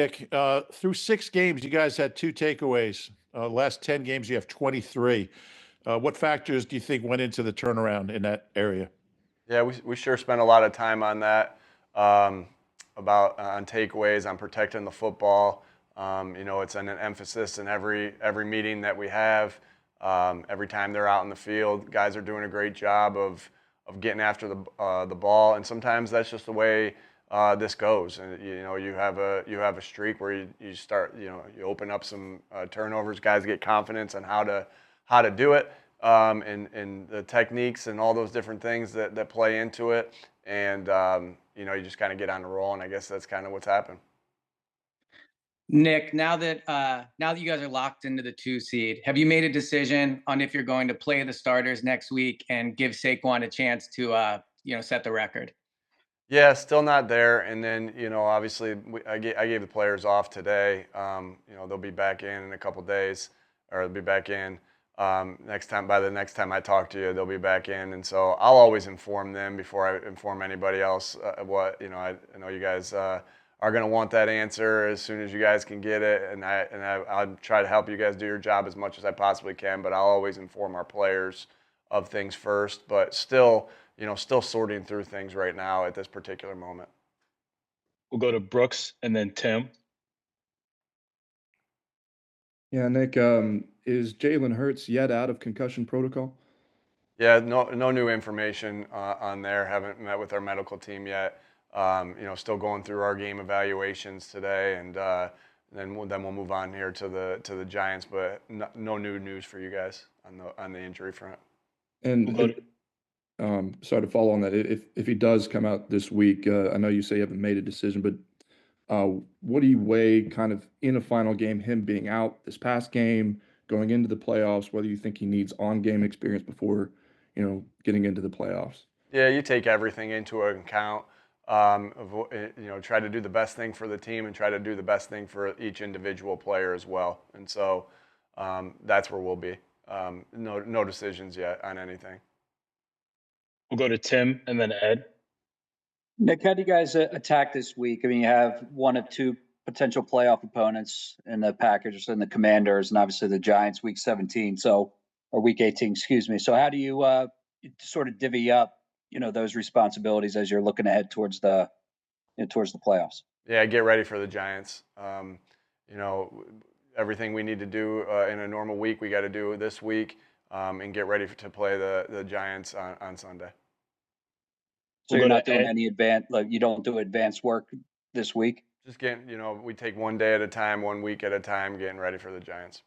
Nick, through 6 games, you guys had 2 takeaways. Last 10 games, you have 23. What factors do you think went into the turnaround in that area? Yeah, we sure spent a lot of time on that, um, about on takeaways, on protecting the football. It's an emphasis in every meeting that we have. Every time they're out in the field, guys are doing a great job of getting after the ball, and sometimes that's just the way this goes. And you have a streak where you start, you open up some turnovers, guys get confidence on how to do it, and the techniques and all those different things that play into it. And you just kind of get on the roll, and I guess that's kind of what's happened. Nick, now that you guys are locked into the 2 seed, have you made a decision on if you're going to play the starters next week and give Saquon a chance to set the record? Yeah, still not there. And then, obviously, I gave the players off today. They'll be back in a couple days, or they'll be back in next time. By the next time I talk to you, they'll be back in. And so I'll always inform them before I inform anybody else. I know you guys are going to want that answer as soon as you guys can get it. And I'll try to help you guys do your job as much as I possibly can. But I'll always inform our players of things first. But still sorting through things right now at this particular moment. We'll go to Brooks and then Tim. Yeah, Nick, is Jalen Hurts yet out of concussion protocol? Yeah, no new information on there. Haven't met with our medical team yet. Still going through our game evaluations today, and then we'll move on here to the Giants. But no new news for you guys on the injury front. And We'll go sorry to follow on that. If he does come out this week, I know you say you haven't made a decision, but what do you weigh kind of in a final game, him being out this past game, going into the playoffs, whether you think he needs on-game experience before, getting into the playoffs? Yeah, you take everything into account. Try to do the best thing for the team and try to do the best thing for each individual player as well. And so that's where we'll be. No decisions yet on anything. We'll go to Tim and then Ed. Nick, how do you guys attack this week? I mean, you have one of two potential playoff opponents in the Packers and the Commanders, and obviously the Giants week 17, or week 18, excuse me. So how do you sort of divvy up, those responsibilities as you're looking ahead towards the playoffs? Yeah, get ready for the Giants. Everything we need to do in a normal week, we got to do this week, and get ready to play the Giants on Sunday. So you're not doing any you don't do advanced work this week? Just we take one day at a time, 1 week at a time, getting ready for the Giants.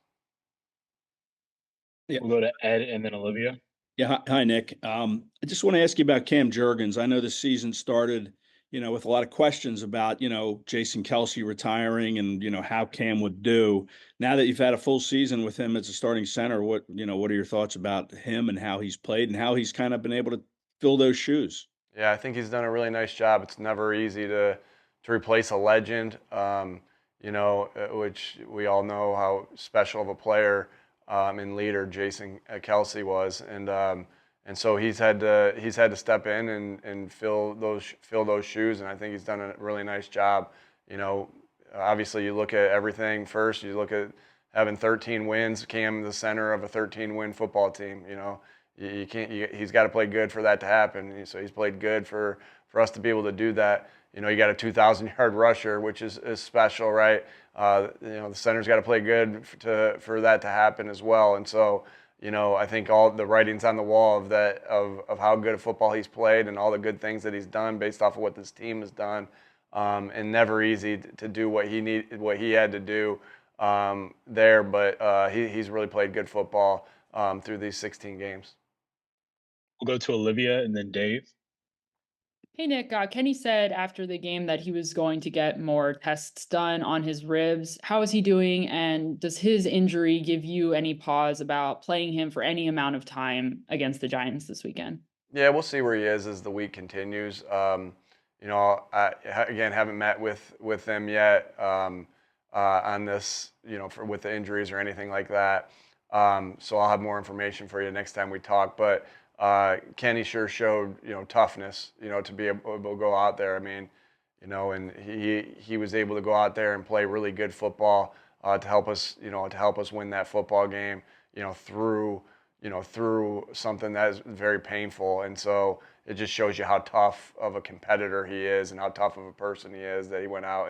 Yeah. We'll go to Ed and then Olivia. Yeah, hi, Nick. I just want to ask you about Cam Jurgens. I know the season started, with a lot of questions about, Jason Kelce retiring and, how Cam would do. Now that you've had a full season with him as a starting center, what are your thoughts about him and how he's played and how he's kind of been able to fill those shoes? Yeah, I think he's done a really nice job. It's never easy to replace a legend, which we all know how special of a player and leader Jason Kelce was, and so he's had to step in and fill those shoes, and I think he's done a really nice job. Obviously you look at everything first. You look at having 13 wins. Cam, the center of a 13-win football team. You can't. He's got to play good for that to happen. So he's played good for us to be able to do that. You got a 2,000-yard rusher, which is special, right? The center's got to play good for that to happen as well. And so, I think all the writing's on the wall of how good a football he's played and all the good things that he's done based off of what this team has done. And never easy to do what he had to do there, but he's really played good football through these 16 games. We'll go to Olivia and then Dave. Hey, Nick. Kenny said after the game that he was going to get more tests done on his ribs. How is he doing? And does his injury give you any pause about playing him for any amount of time against the Giants this weekend? Yeah, we'll see where he is as the week continues. I again haven't met with them yet on this, with the injuries or anything like that. So I'll have more information for you next time we talk. But Kenny sure showed, toughness, to be able to go out there. I mean, and he was able to go out there and play really good football to help us, win that football game, through something that is very painful. And so it just shows you how tough of a competitor he is and how tough of a person he is that he went out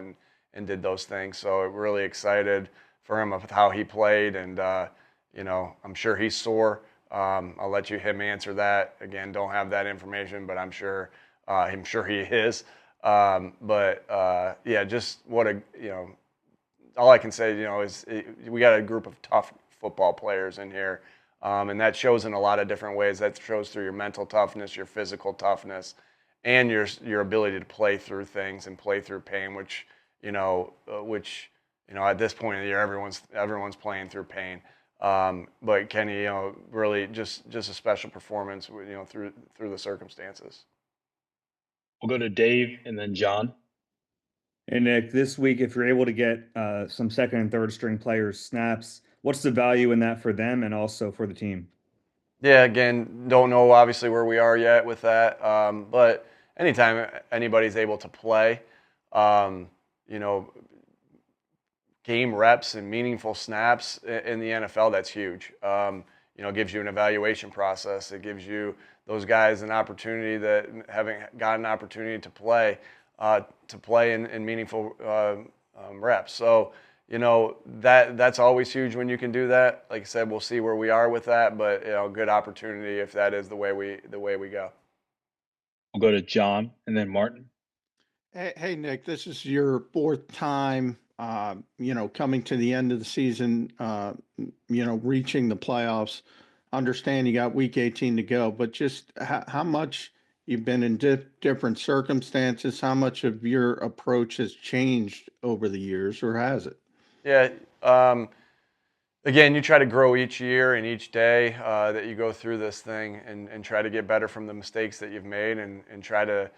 and did those things. So really excited for him with how he played, and I'm sure he's sore. I'll let him answer that. Again, don't have that information, but I'm sure he is. Yeah, just what all I can say, is we got a group of tough football players in here, and that shows in a lot of different ways. That shows through your mental toughness, your physical toughness, and your ability to play through things and play through pain, which at this point of the year, everyone's playing through pain. But Kenny, really just a special performance, through the circumstances. We'll go to Dave and then John. Hey Nick, this week, if you're able to get some second and third string players snaps, what's the value in that for them and also for the team? Yeah, again, don't know obviously where we are yet with that, but anytime anybody's able to play, game reps and meaningful snaps in the NFL, that's huge. It gives you an evaluation process. It gives you those guys an opportunity that haven't got an opportunity to play in meaningful reps. So, that's always huge when you can do that. Like I said, we'll see where we are with that, but good opportunity if that is the way we go. We'll go to John and then Martin. Hey, Nick, this is your fourth time, coming to the end of the season, reaching the playoffs. Understand you got week 18 to go, but just how much you've been in different circumstances, how much of your approach has changed over the years, or has it? Yeah. Again, you try to grow each year and each day that you go through this thing, and try to get better from the mistakes that you've made, and try to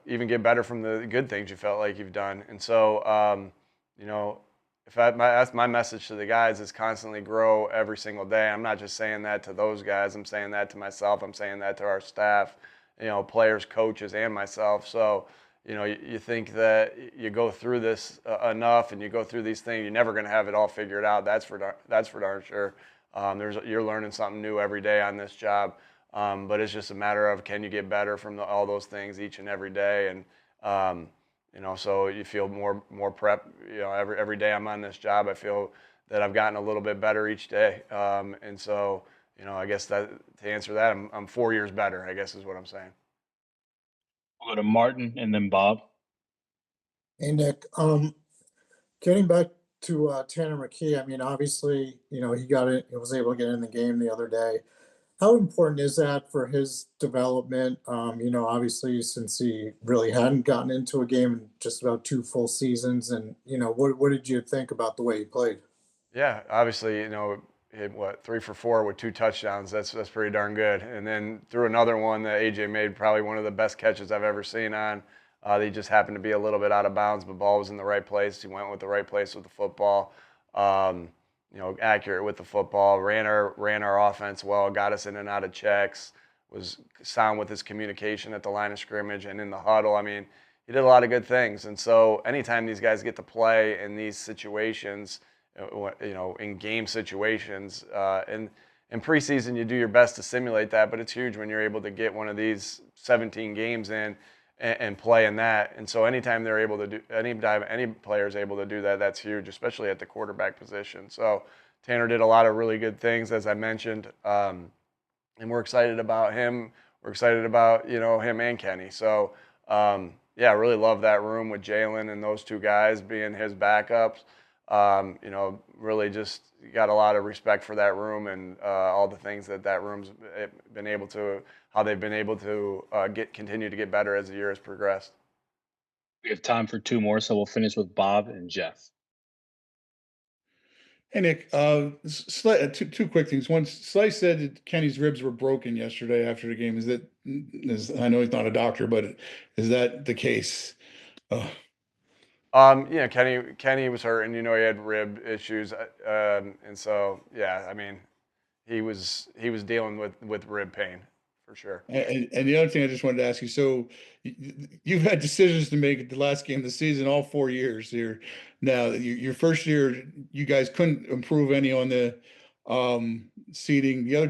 even get better from the good things you felt like you've done. And so, that's my message to the guys, is constantly grow every single day. I'm not just saying that to those guys. I'm saying that to myself. I'm saying that to our staff, players, coaches, and myself. So, you think that you go through this enough, and you go through these things, you're never going to have it all figured out. That's for darn sure. You're learning something new every day on this job. But it's just a matter of, can you get better from all those things each and every day, and so you feel more prep. Every day I'm on this job, I feel that I've gotten a little bit better each day, and so I guess that to answer that, I'm 4 years better, I guess is what I'm saying. We'll go to Martin and then Bob. Hey Nick, getting back to Tanner McKee. I mean, obviously, he was able to get in the game the other day. How important is that for his development? Obviously, since he really hadn't gotten into a game in just about 2 full seasons, and what did you think about the way he played? Yeah, obviously, hit 3 for 4 with 2 touchdowns. That's pretty darn good. And then threw another one that AJ made, probably one of the best catches I've ever seen on. He just happened to be a little bit out of bounds, but ball was in the right place. He went with the right place with the football. Accurate with the football, ran our offense well, got us in and out of checks, was sound with his communication at the line of scrimmage and in the huddle. I mean, he did a lot of good things. And so anytime these guys get to play in these situations, in game situations, and in preseason, you do your best to simulate that, but it's huge when you're able to get one of these 17 games in and play in that. And so anytime any player is able to do that, that's huge, especially at the quarterback position. So Tanner did a lot of really good things, as I mentioned, and we're excited about him. We're excited about, him and Kenny. So, I really love that room with Jalen and those 2 guys being his backups. Really just got a lot of respect for that room, and all the things that room's been able to, how they've been able to continue to get better as the year has progressed. We have time for 2 more, so we'll finish with Bob and Jeff. Hey, Nick, two quick things. One, Slice said that Kenny's ribs were broken yesterday after the game. I know he's not a doctor, but is that the case? Kenny was hurt, and he had rib issues, and so I mean, he was dealing with rib pain for sure. And the other thing I just wanted to ask you, so you've had decisions to make at the last game of the season all 4 years here. Now, your first year, you guys couldn't improve any on the seating. The other